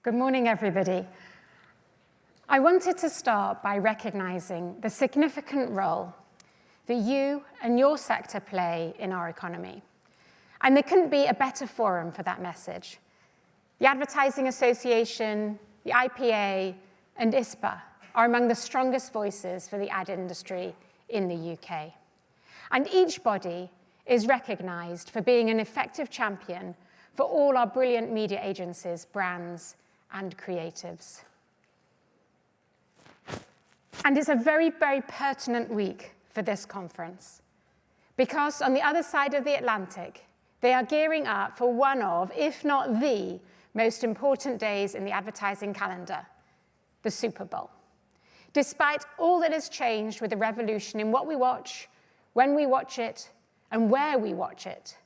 Good morning, everybody. I wanted to start by recognizing the significant role that you and your sector play in our economy. And there couldn't be a better forum for that message. The Advertising Association, the IPA, and ISPA are among the strongest voices for the ad industry in the UK. And each body is recognized for being an effective champion for all our brilliant media agencies, brands, and creatives. And it's a very, very pertinent week for this conference, because on the other side of the Atlantic, they are gearing up for one of, if not the, most important days in the advertising calendar, the Super Bowl. Despite all that has changed with the revolution in what we watch, when we watch it, and where we watch it,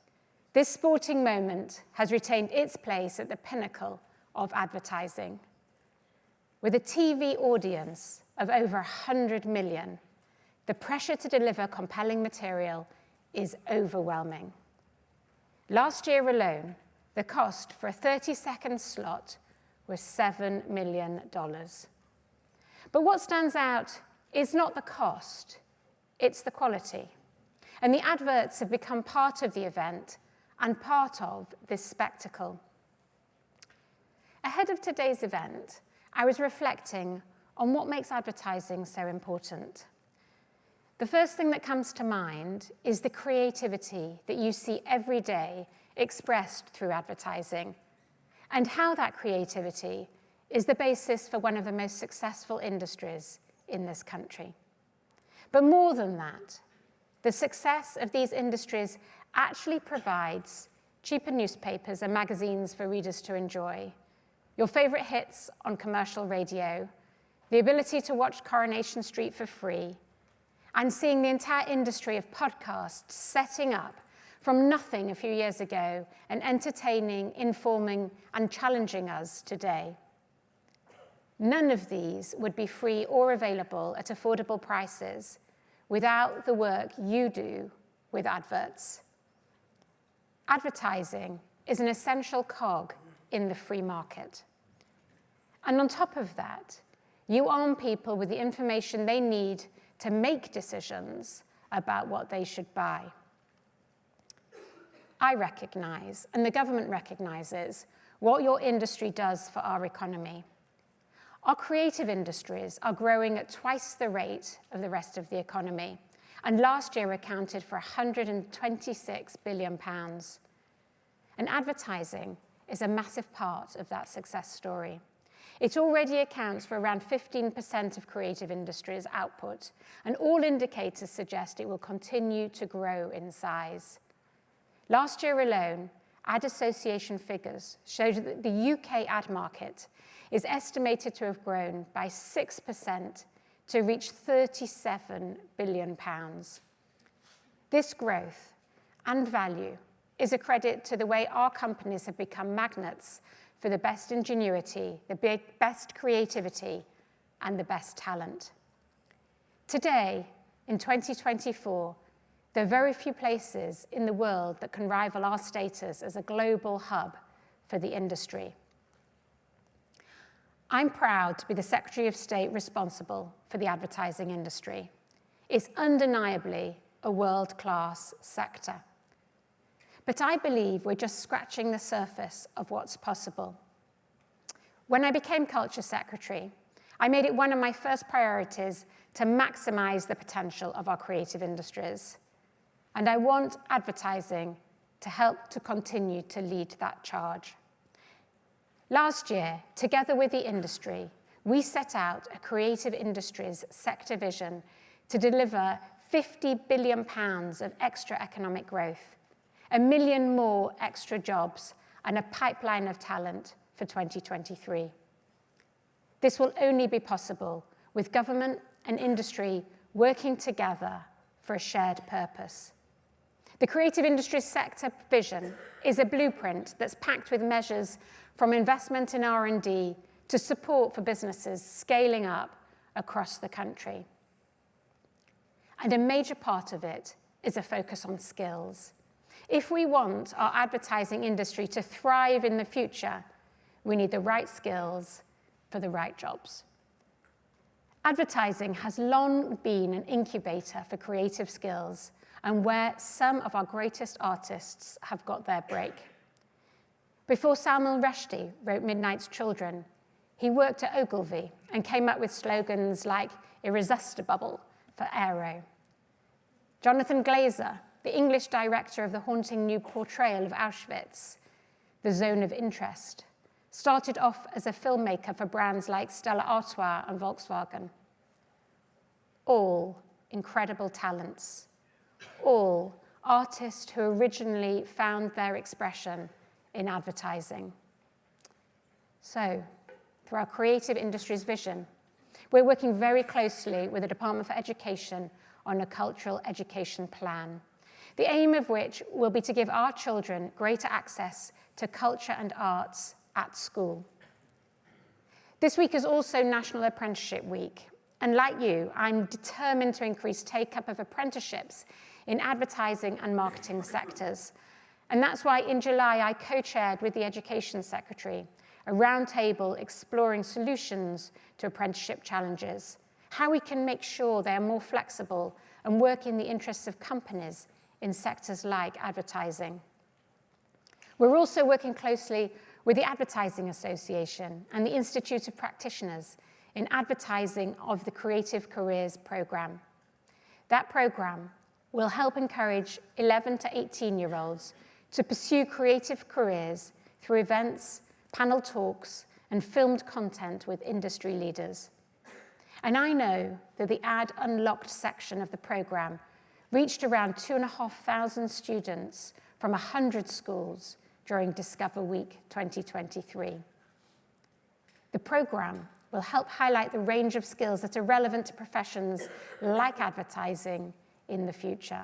this sporting moment has retained its place at the pinnacle of advertising. With a TV audience of over 100 million, the pressure to deliver compelling material is overwhelming. Last year alone, the cost for a 30-second slot was $7 million. But what stands out is not the cost, it's the quality. And the adverts have become part of the event and part of this spectacle. Ahead of today's event, I was reflecting on what makes advertising so important. The first thing that comes to mind is the creativity that you see every day expressed through advertising, and how that creativity is the basis for one of the most successful industries in this country. But more than that, the success of these industries actually provides cheaper newspapers and magazines for readers to enjoy, your favorite hits on commercial radio, the ability to watch Coronation Street for free, and seeing the entire industry of podcasts setting up from nothing a few years ago and entertaining, informing, and challenging us today. None of these would be free or available at affordable prices without the work you do with adverts. Advertising is an essential cog in the free market. And on top of that, you arm people with the information they need to make decisions about what they should buy. I recognize, and the government recognizes, what your industry does for our economy. Our creative industries are growing at twice the rate of the rest of the economy, and last year accounted for £126 billion. And advertising is a massive part of that success story. It already accounts for around 15% of creative industries' output, and all indicators suggest it will continue to grow in size. Last year alone, Ad Association figures showed that the UK ad market is estimated to have grown by 6% to reach £37 billion. This growth and value is a credit to the way our companies have become magnets for the best ingenuity, the best creativity, and the best talent. Today, in 2024, there are very few places in the world that can rival our status as a global hub for the industry. I'm proud to be the Secretary of State responsible for the advertising industry. It's undeniably a world-class sector. But I believe we're just scratching the surface of what's possible. When I became Culture Secretary, I made it one of my first priorities to maximize the potential of our creative industries. And I want advertising to help to continue to lead that charge. Last year, together with the industry, we set out a creative industries sector vision to deliver £50 billion of extra economic growth, 1 million more extra jobs, and a pipeline of talent for 2023. This will only be possible with government and industry working together for a shared purpose. The creative industries sector vision is a blueprint that's packed with measures from investment in R&D to support for businesses scaling up across the country. And a major part of it is a focus on skills. If we want our advertising industry to thrive in the future, we need the right skills for the right jobs. Advertising has long been an incubator for creative skills and where some of our greatest artists have got their break. Before Salman Rushdie wrote Midnight's Children, he worked at Ogilvy and came up with slogans like Irresistible for Aero. Jonathan Glazer, the English director of the haunting new portrayal of Auschwitz, The Zone of Interest, started off as a filmmaker for brands like Stella Artois and Volkswagen. All incredible talents, all artists who originally found their expression in advertising. So, through our creative industries vision, we're working very closely with the Department for Education on a cultural education plan, the aim of which will be to give our children greater access to culture and arts at school. This week is also National Apprenticeship Week, and like you, I'm determined to increase take-up of apprenticeships in advertising and marketing sectors. And that's why in July, I co-chaired with the Education Secretary a roundtable exploring solutions to apprenticeship challenges, how we can make sure they are more flexible and work in the interests of companies in sectors like advertising. We're also working closely with the Advertising Association and the Institute of Practitioners in advertising of the Creative Careers Programme. That programme will help encourage 11 to 18-year-olds to pursue creative careers through events, panel talks, and filmed content with industry leaders. And I know that the Ad Unlocked section of the programme reached around 2,500 students from 100 schools during Discover Week 2023. The programme will help highlight the range of skills that are relevant to professions like advertising in the future.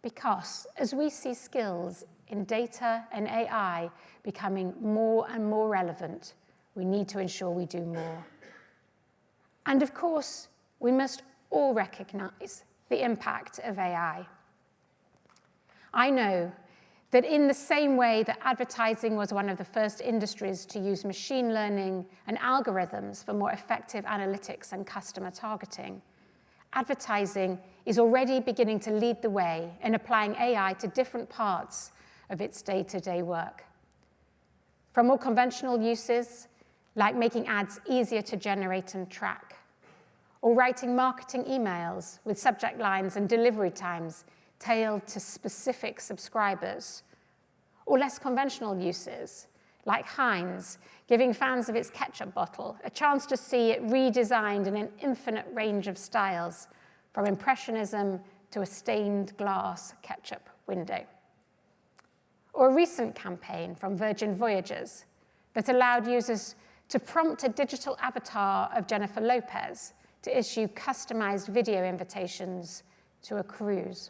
Because as we see skills in data and AI becoming more and more relevant, we need to ensure we do more. And of course, we must all recognize the impact of AI. I know that in the same way that advertising was one of the first industries to use machine learning and algorithms for more effective analytics and customer targeting, advertising is already beginning to lead the way in applying AI to different parts of its day-to-day work. From more conventional uses, like making ads easier to generate and track, or writing marketing emails with subject lines and delivery times tailored to specific subscribers, or less conventional uses, like Heinz, giving fans of its ketchup bottle a chance to see it redesigned in an infinite range of styles, from impressionism to a stained glass ketchup window. Or a recent campaign from Virgin Voyages that allowed users to prompt a digital avatar of Jennifer Lopez to issue customized video invitations to a cruise.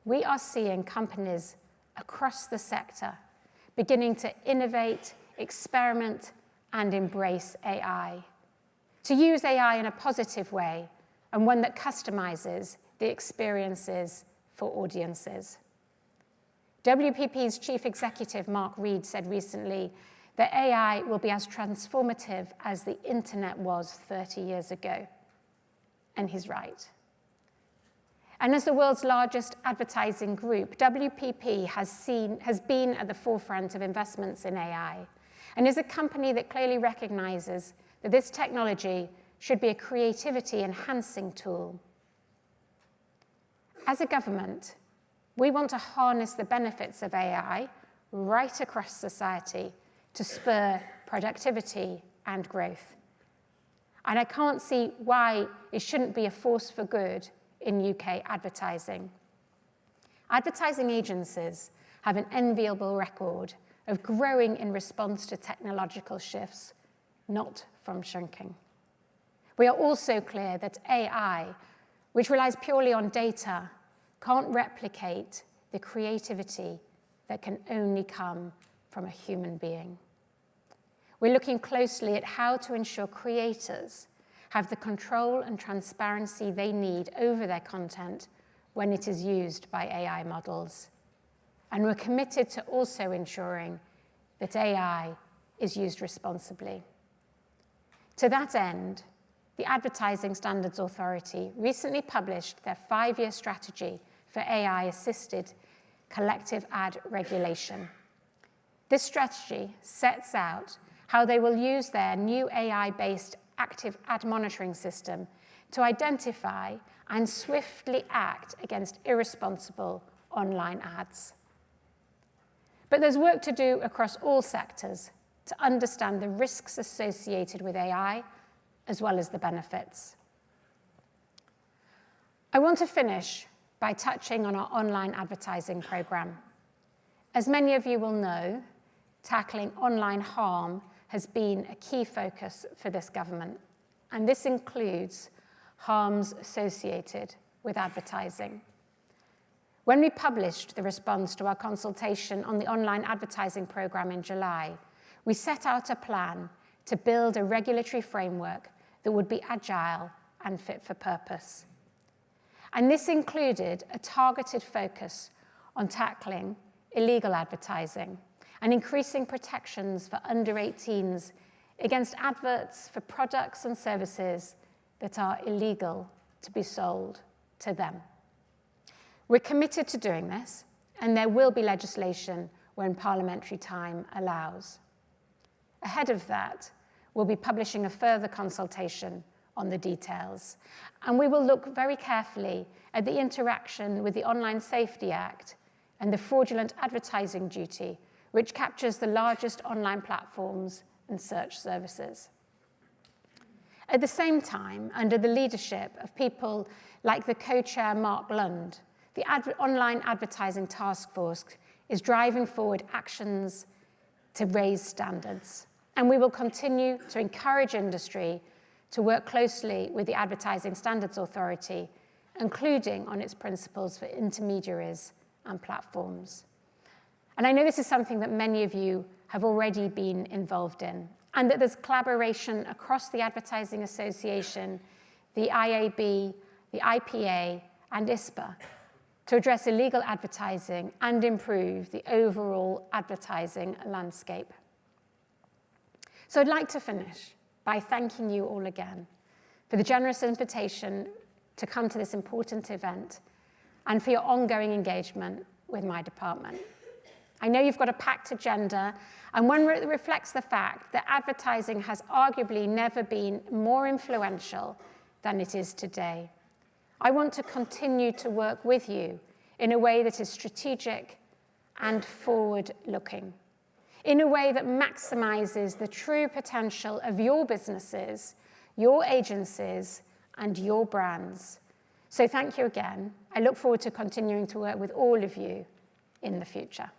We are seeing companies across the sector beginning to innovate, experiment, and embrace AI, to use AI in a positive way and one that customizes the experiences for audiences. WPP's chief executive, Mark Reed, said recently that AI will be as transformative as the internet was 30 years ago. And he's right. And as the world's largest advertising group, WPP has been at the forefront of investments in AI and is a company that clearly recognizes that this technology should be a creativity-enhancing tool. As a government, we want to harness the benefits of AI right across society to spur productivity and growth. And I can't see why it shouldn't be a force for good in UK advertising. Advertising agencies have an enviable record of growing in response to technological shifts, not from shrinking. We are also clear that AI, which relies purely on data, can't replicate the creativity that can only come from a human being. We're looking closely at how to ensure creators have the control and transparency they need over their content when it is used by AI models. And we're committed to also ensuring that AI is used responsibly. To that end, the Advertising Standards Authority recently published their 5-year strategy for AI-assisted collective ad regulation. This strategy sets out how they will use their new AI-based active ad monitoring system to identify and swiftly act against irresponsible online ads. But there's work to do across all sectors to understand the risks associated with AI, as well as the benefits. I want to finish by touching on our online advertising program. As many of you will know, tackling online harm has been a key focus for this government, and this includes harms associated with advertising. When we published the response to our consultation on the online advertising program in July, we set out a plan to build a regulatory framework that would be agile and fit for purpose. And this included a targeted focus on tackling illegal advertising and increasing protections for under 18s against adverts for products and services that are illegal to be sold to them. We're committed to doing this, and there will be legislation when parliamentary time allows. Ahead of that, we'll be publishing a further consultation on the details, and we will look very carefully at the interaction with the Online Safety Act and the fraudulent advertising duty, which captures the largest online platforms and search services. At the same time, under the leadership of people like the co-chair Mark Lund, the Online Advertising Task Force is driving forward actions to raise standards. And we will continue to encourage industry to work closely with the Advertising Standards Authority, including on its principles for intermediaries and platforms. And I know this is something that many of you have already been involved in, and that there's collaboration across the Advertising Association, the IAB, the IPA, and ISPA to address illegal advertising and improve the overall advertising landscape. So I'd like to finish by thanking you all again for the generous invitation to come to this important event and for your ongoing engagement with my department. I know you've got a packed agenda, and one that reflects the fact that advertising has arguably never been more influential than it is today. I want to continue to work with you in a way that is strategic and forward-looking, in a way that maximizes the true potential of your businesses, your agencies, and your brands. So thank you again. I look forward to continuing to work with all of you in the future.